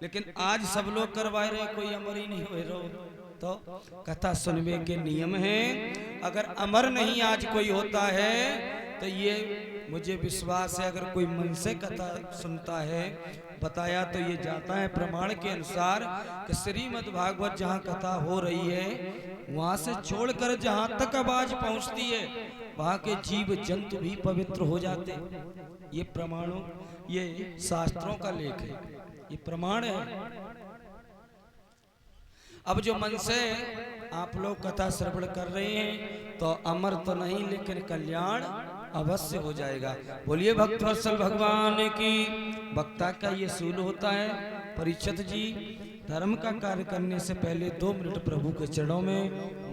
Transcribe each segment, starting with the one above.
लेकिन आज सब लोग करवाए रहे, कोई अमर ही नहीं हो रहा। तो कथा सुनने के नियम हैं। अगर अमर नहीं आज कोई होता है तो ये मुझे विश्वास है, अगर कोई मन से कथा सुनता है बताया तो ये जाता है प्रमाण के अनुसार कि श्रीमद् भागवत जहाँ कथा हो रही है वहाँ से छोड़कर जहाँ तक आवाज पहुँचती है वहाँ के जीव जंतु भी पवित्र हो जाते। ये प्रमाणों, ये शास्त्रों का लेख है, ये प्रमाण है। अब जो मन से आप लोग कथा श्रवण कर रहे हैं तो अमर तो नहीं लेकिन कल्याण अवश्य हो जाएगा। बोलिए भक्तवत्सल भगवान की। वक्ता का ये सूल होता है। परीक्षित जी, धर्म का कार्य करने से पहले 2 मिनट प्रभु के चरणों में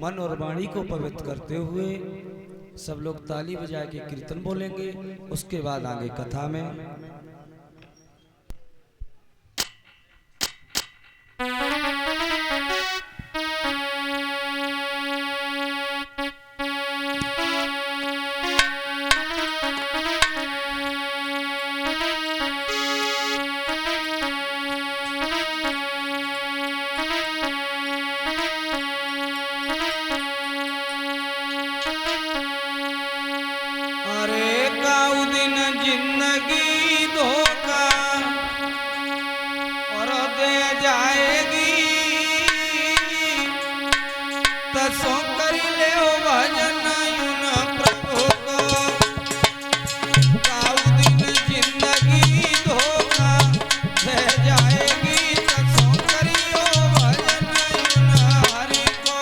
मन और वाणी को पवित्र करते हुए सब लोग ताली बजा के कीर्तन बोलेंगे, उसके बाद आगे कथा में। जिंदगी धोखा और दे जाएगी, तसो कर ले भजन यून प्रभु को। काऊ दिन जिंदगी धोखा दे जाएगी, तसो करियो भजन यून हरि को।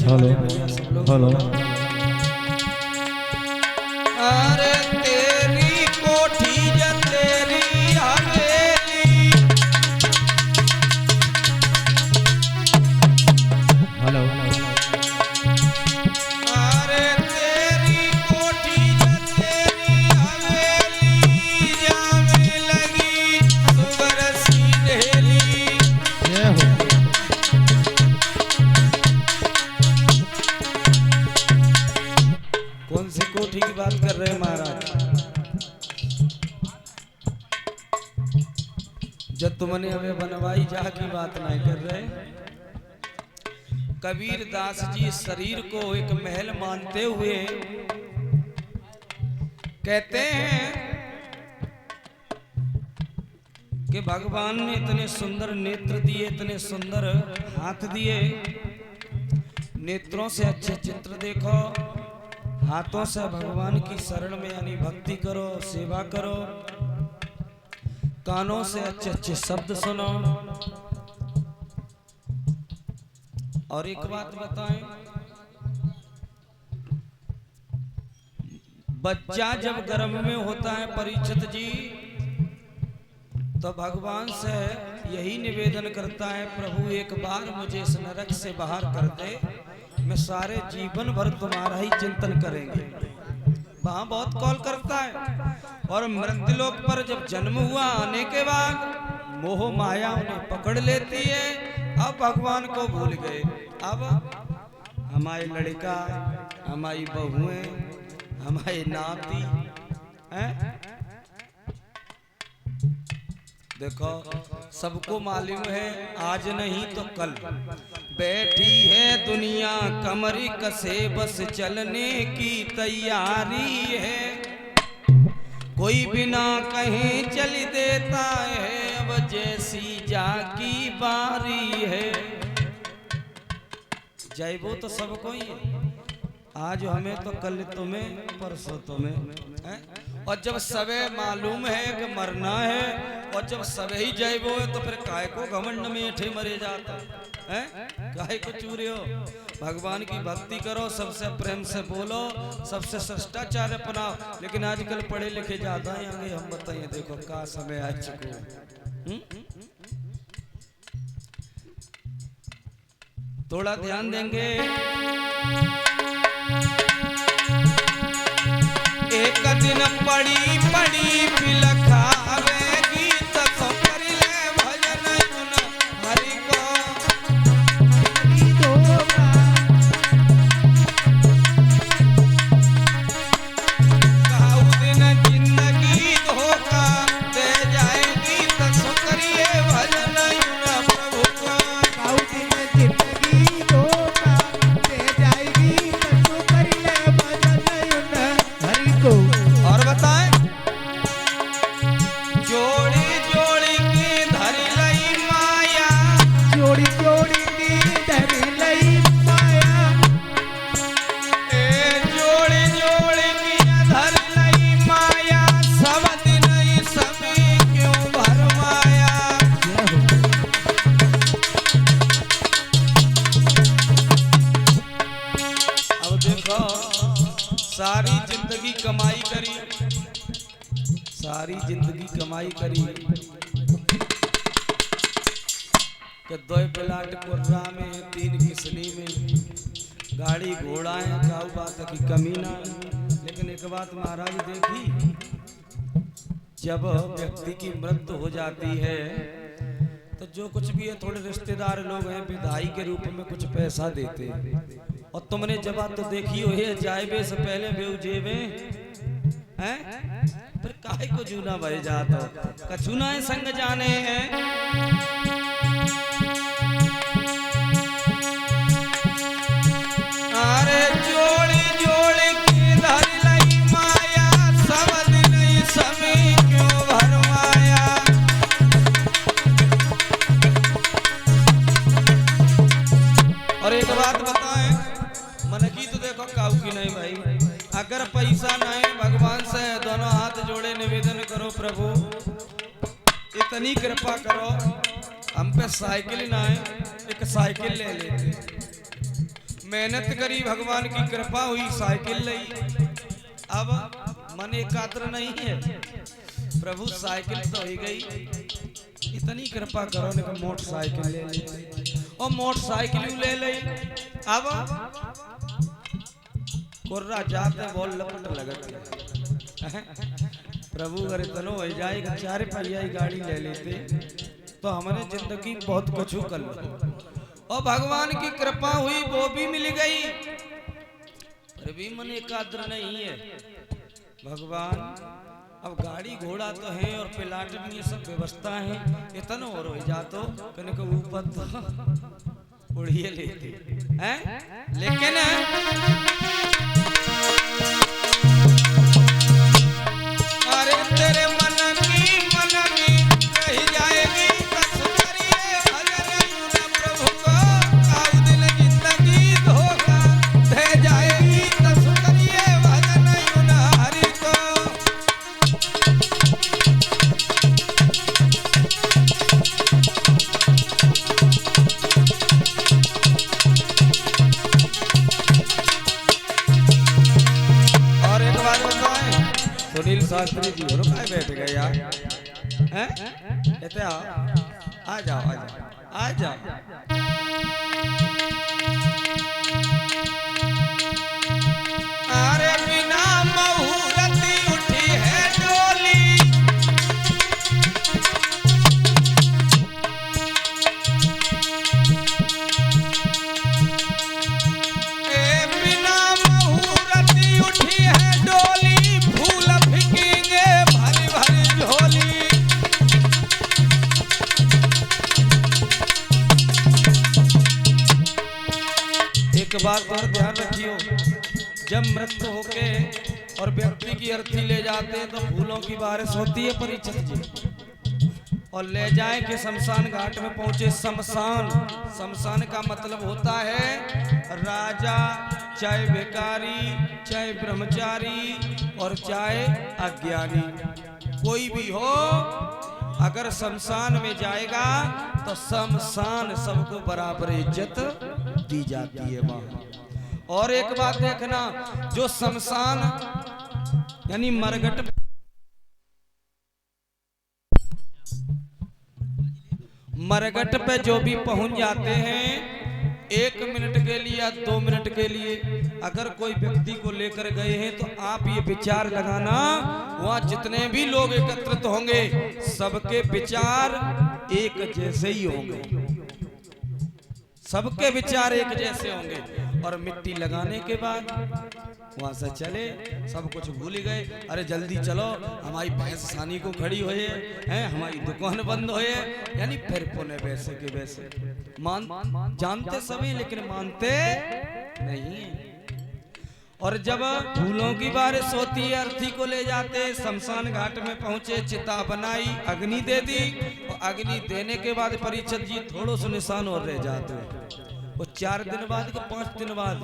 Hello hello. अरे तेरी कोठी ज तेरी हवेली, हेलो। अरे तेरी कोठी ज तेरी हवेली, जामे लगी सुगर सी ढेली। कौन सी कोठी की बात कर रहे हैं महाराज? जब तुमने हमें बनवाई जा की बात नहीं कर रहे। कबीर दास जी शरीर को एक महल मानते हुए कहते हैं कि भगवान ने इतने सुंदर नेत्र दिए, इतने सुंदर हाथ दिए, नेत्रों से अच्छे चित्र देखो, हाथों से भगवान की शरण में यानी भक्ति करो, सेवा करो, कानों से अच्छे अच्छे शब्द सुनो। और एक बात बताएं, बच्चा जब गर्भ में होता है परीक्षित जी, तो भगवान से यही निवेदन करता है, प्रभु एक बार मुझे इस नरक से बाहर कर दे, मैं सारे जीवन भर तुम्हारा ही चिंतन करेंगे। वहां बहुत कॉल करता है। और मृत्युलोक पर जब जन्म हुआ आने के बाद मोह माया उन्हें पकड़ लेती है। अब भगवान को भूल गए। अब हमारे लड़का, हमारी बहुएं, हमारे नाती हैं, देखो सबको मालूम है आज नहीं तो कल बैठी है दुनिया कमरी कसे बस चलने की तैयारी है। कोई बिना कहीं चल देता है, अब जैसी जाकी बारी है। जय वो तो सबको ही है, आज हमें तो कल तुम्हें परसों तुम्हें है। और जब सबे मालूम है कि मरना है और जब सबे ही जय वो है तो फिर काय को घमंड में ऐठे मरे जाता है, काहे को चूरे हो। भगवान की भक्ति करो, सबसे प्रेम से बोलो, सबसे शिष्टाचार अपनाओ। लेकिन आजकल पढ़े लिखे ज्यादा हैं, आगे हम बताइए देखो का समय आ चुको। थोड़ा ध्यान देंगे। एक दिन पड़ी पड़ी बिलखावेगी, तसो कर ले भजन यून हरि को। सारी जिंदगी कमाई करी, सारी जिंदगी कमाई करी कि 2 प्लाट कुर्रा में 3 किसनी में गाड़ी घोड़ा है, काऊ बात की कमी ना। लेकिन एक बात महाराज देखी, जब व्यक्ति की मृत्यु हो जाती है तो जो कुछ भी है थोड़े रिश्तेदार लोग हैं विदाई के रूप में कुछ पैसा देते हैं। और तुमने जब बात तो देखी हो है जाए से पहले बेउजेबे हैं, फिर काहे को जूना बह जाता कछुना संग जाने हैं। अरे जोड़ी जोड़ी की धर लई माया, सब दिन समी क्यों भरमाया। और एक बात बताएं, मन की तो देखो काऊ की नहीं भाई। अगर पैसा नहीं भगवान से दोनों हाथ जोड़े निवेदन करो, प्रभु इतनी कृपा करो हम पे साइकिल ना है, एक साइकिल ले लेते। मेहनत करी, भगवान की कृपा हुई, साइकिल ली। अब मन एकाग्र नहीं है, प्रभु साइकिल तो हो गई, इतनी कृपा करो ने मोटरसाइकिल ले ली। और मोटरसाइकिल ले ली। अब कुर्रा जाते बोल लपट लगत प्रभु अगर इतनो हो जाएगा 4 पहिया गाड़ी ले लेते तो हमने जिंदगी बहुत कुछ कर लो। और भगवान की कृपा हुई, वो भी मिल गई, फिर भी मन एकाग्र नहीं है। भगवान अब गाड़ी घोड़ा तो है और प्लाट भी ये सब व्यवस्था है, इतना और हो जातो कहने को ऊपर तो उड़िए लेते हैं। लेकिन अरे तेरे मन की रह जाएगी शास्त्री जी हो काय बैठ गए यार हैं? कहते आ जाओ आ जाओ आ जाओ। अरे बिना मुहूर्त उठी है डोली, बिना मुहूर्त उठी है डोली, फूल फेंकेंगे भरी भरी झोली। एक बात और ध्यान रखियो, जब मृत्यु होके और व्यक्ति की अर्थी ले जाते हैं तो फूलों की बारिश होती है परीक्षित जी, और ले जाए के शमशान घाट में पहुंचे। शमशान, शमशान का मतलब होता है राजा, चाहे भिखारी, चाहे ब्रह्मचारी और चाहे अज्ञानी, कोई भी हो अगर शमशान में जाएगा तो शमशान सबको बराबर इज्जत दी जाती है वहां। और एक बात देखना, जो शमशान यानी मरघट पे जो भी पहुंच जाते हैं 1 मिनट के लिए या 2 मिनट के लिए अगर कोई व्यक्ति को लेकर गए हैं तो आप ये विचार लगाना, वहां जितने भी लोग एकत्रित होंगे सबके विचार एक जैसे ही होंगे, सबके विचार एक जैसे होंगे। और मिट्टी लगाने के बाद वहां से चले, सब कुछ भूल गए, अरे जल्दी चलो हमारी भैंस सानी को खड़ी हुई है, हमारी दुकान बंद हुई है, यानी फिर पुणे वैसे के वैसे जानते सभी लेकिन मानते नहीं। और जब फूलों की बारिश होती है, अर्थी को ले जाते, शमशान घाट में पहुंचे, चिता बनाई, अग्नि दे दी, और अग्नि देने के बाद परीक्षित जी थोड़ो से निशान और रह जाते हैं। वो 4 दिन बाद के 5 दिन बाद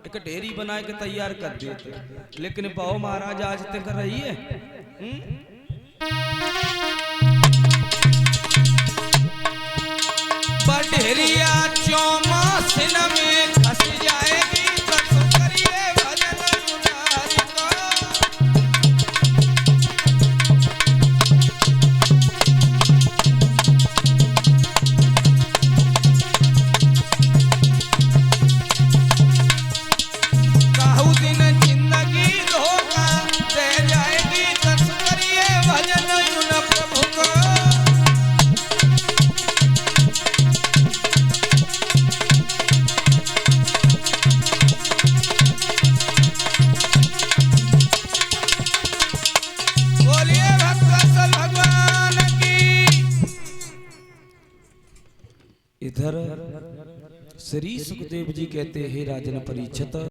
एक ढेरी बना के तैयार कर देते। लेकिन बहु महाराज आज तक कर रही है, बढेरिया चौमासिन में फंस जाएगी, बस करिए भजन गुनार इधर श्री सुखदेव जी कहते हैं, राजन परीक्षित